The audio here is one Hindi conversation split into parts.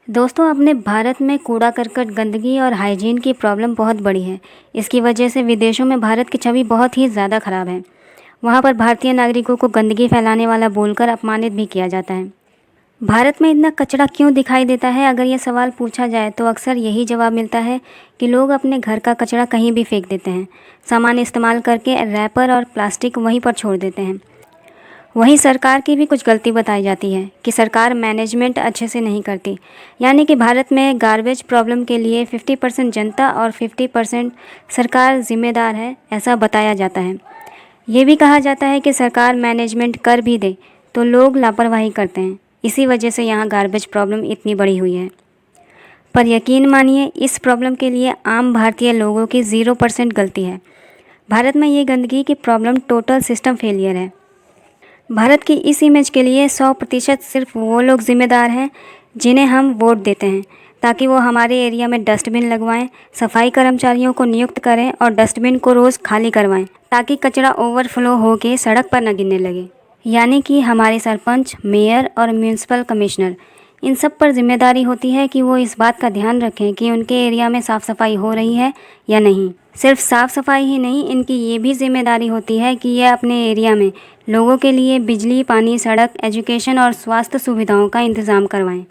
दोस्तों, अपने भारत में कूड़ा करकट, गंदगी और हाइजीन की प्रॉब्लम बहुत बड़ी है। इसकी वजह से विदेशों में भारत की छवि बहुत ही ज़्यादा ख़राब है। वहाँ पर भारतीय नागरिकों को गंदगी फैलाने वाला बोलकर अपमानित भी किया जाता है। भारत में इतना कचरा क्यों दिखाई देता है? अगर ये सवाल पूछा जाए तो अक्सर यही जवाब मिलता है कि लोग अपने घर का कचरा कहीं भी फेंक देते हैं। सामान इस्तेमाल करके रैपर और प्लास्टिक वहीं पर छोड़ देते हैं। वहीं सरकार की भी कुछ गलती बताई जाती है कि सरकार मैनेजमेंट अच्छे से नहीं करती। यानी कि भारत में गार्बेज प्रॉब्लम के लिए 50% जनता और 50% सरकार जिम्मेदार है, ऐसा बताया जाता है। ये भी कहा जाता है कि सरकार मैनेजमेंट कर भी दे तो लोग लापरवाही करते हैं। इसी वजह से यहाँ गार्बेज प्रॉब्लम इतनी बड़ी हुई है। पर यकीन मानिए, इस प्रॉब्लम के लिए आम भारतीय लोगों की 0% गलती है। भारत में ये गंदगी की प्रॉब्लम टोटल सिस्टम फेलियर है। भारत की इस इमेज के लिए 100% सिर्फ वो लोग जिम्मेदार हैं जिन्हें हम वोट देते हैं, ताकि वो हमारे एरिया में डस्टबिन लगवाएं, सफाई कर्मचारियों को नियुक्त करें और डस्टबिन को रोज़ खाली करवाएं, ताकि कचरा ओवरफ्लो होकर सड़क पर न गिरने लगे। यानी कि हमारे सरपंच, मेयर और म्यूनसिपल कमिश्नर, इन सब पर जिम्मेदारी होती है कि वो इस बात का ध्यान रखें कि उनके एरिया में साफ़ सफाई हो रही है या नहीं। सिर्फ साफ़ सफाई ही नहीं, इनकी ये भी जिम्मेदारी होती है कि ये अपने एरिया में लोगों के लिए बिजली, पानी, सड़क, एजुकेशन और स्वास्थ्य सुविधाओं का इंतज़ाम करवाएं।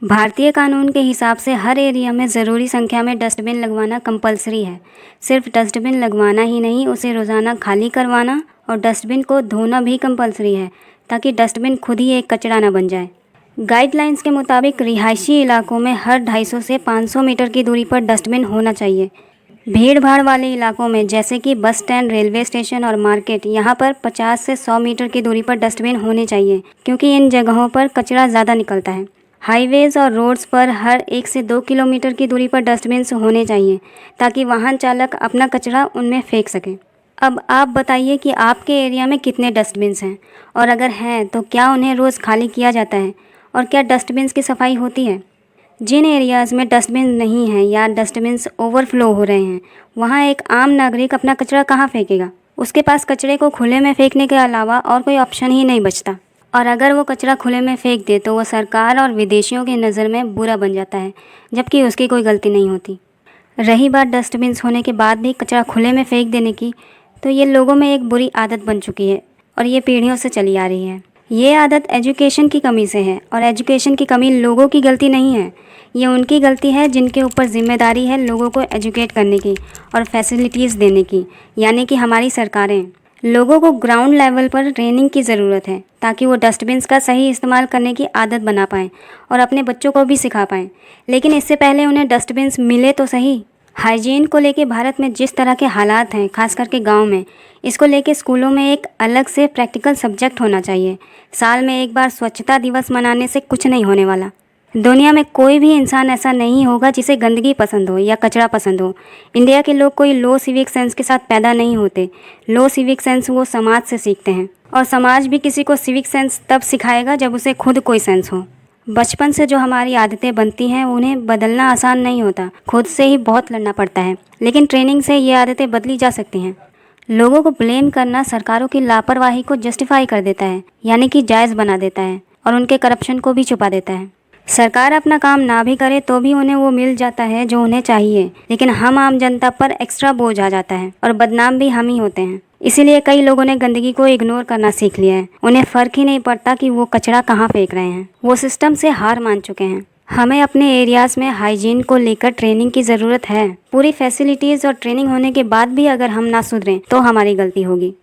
भारतीय कानून के हिसाब से हर एरिया में ज़रूरी संख्या में डस्टबिन लगवाना कंपलसरी है। सिर्फ डस्टबिन लगवाना ही नहीं, उसे रोज़ाना खाली करवाना और डस्टबिन को धोना भी कंपलसरी है, ताकि डस्टबिन खुद ही एक कचरा न बन जाए। गाइडलाइंस के मुताबिक रिहायशी इलाकों में हर 250 से 500 मीटर की दूरी पर डस्टबिन होना चाहिए। भीड़ भाड़ वाले इलाकों में जैसे कि बस स्टैंड, रेलवे स्टेशन और मार्केट, यहाँ पर 50 से 100 मीटर की दूरी पर डस्टबिन होने चाहिए, क्योंकि इन जगहों पर कचरा ज़्यादा निकलता है। हाईवेज़ और रोड्स पर हर 1 से 2 किलोमीटर की दूरी पर डस्टबिन होने चाहिए, ताकि वाहन चालक अपना कचरा उनमें फेंक सकें। अब आप बताइए कि आपके एरिया में कितने डस्टबिन हैं, और अगर हैं तो क्या उन्हें रोज़ खाली किया जाता है, और क्या डस्टबिन की सफाई होती है? जिन एरियाज़ में डस्टबिन नहीं हैं या डस्टबिन्स ओवरफ्लो हो रहे हैं, वहाँ एक आम नागरिक अपना कचरा कहाँ फेंकेगा? उसके पास कचरे को खुले में फेंकने के अलावा और कोई ऑप्शन ही नहीं बचता। और अगर वो कचरा खुले में फेंक दे तो वो सरकार और विदेशियों की नज़र में बुरा बन जाता है, जबकि उसकी कोई गलती नहीं होती। रही बात डस्टबिन्स होने के बाद भी कचरा खुले में फेंक देने की, तो ये लोगों में एक बुरी आदत बन चुकी है और ये पीढ़ियों से चली आ रही है। ये आदत एजुकेशन की कमी से है, और एजुकेशन की कमी लोगों की गलती नहीं है, ये उनकी गलती है जिनके ऊपर जिम्मेदारी है लोगों को एजुकेट करने की और फैसिलिटीज़ देने की, यानी कि हमारी सरकारें। लोगों को ग्राउंड लेवल पर ट्रेनिंग की ज़रूरत है, ताकि वो डस्टबिन्स का सही इस्तेमाल करने की आदत बना पाएँ और अपने बच्चों को भी सिखा पाएँ। लेकिन इससे पहले उन्हें डस्टबिन्स मिले तो सही। हाइजीन को लेके भारत में जिस तरह के हालात हैं, खास करके गांव में, इसको लेके स्कूलों में एक अलग से प्रैक्टिकल सब्जेक्ट होना चाहिए। साल में एक बार स्वच्छता दिवस मनाने से कुछ नहीं होने वाला। दुनिया में कोई भी इंसान ऐसा नहीं होगा जिसे गंदगी पसंद हो या कचरा पसंद हो। इंडिया के लोग कोई लो सिविक सेंस के साथ पैदा नहीं होते। लो सिविक सेंस वो समाज से सीखते हैं, और समाज भी किसी को सिविक सेंस तब सिखाएगा जब उसे खुद कोई सेंस हो। बचपन से जो हमारी आदतें बनती हैं, उन्हें बदलना आसान नहीं होता, खुद से ही बहुत लड़ना पड़ता है। लेकिन ट्रेनिंग से ये आदतें बदली जा सकती हैं। लोगों को ब्लेम करना सरकारों की लापरवाही को जस्टिफाई कर देता है, यानी कि जायज़ बना देता है, और उनके करप्शन को भी छुपा देता है। सरकार अपना काम ना भी करे तो भी उन्हें वो मिल जाता है जो उन्हें चाहिए, लेकिन हम आम जनता पर एक्स्ट्रा बोझ आ जाता है और बदनाम भी हम ही होते हैं। इसीलिए कई लोगों ने गंदगी को इग्नोर करना सीख लिया है। उन्हें फ़र्क ही नहीं पड़ता कि वो कचरा कहाँ फेंक रहे हैं। वो सिस्टम से हार मान चुके हैं। हमें अपने एरियाज़ में हाइजीन को लेकर ट्रेनिंग की ज़रूरत है। पूरी फैसिलिटीज़ और ट्रेनिंग होने के बाद भी अगर हम ना सुधरें तो हमारी गलती होगी।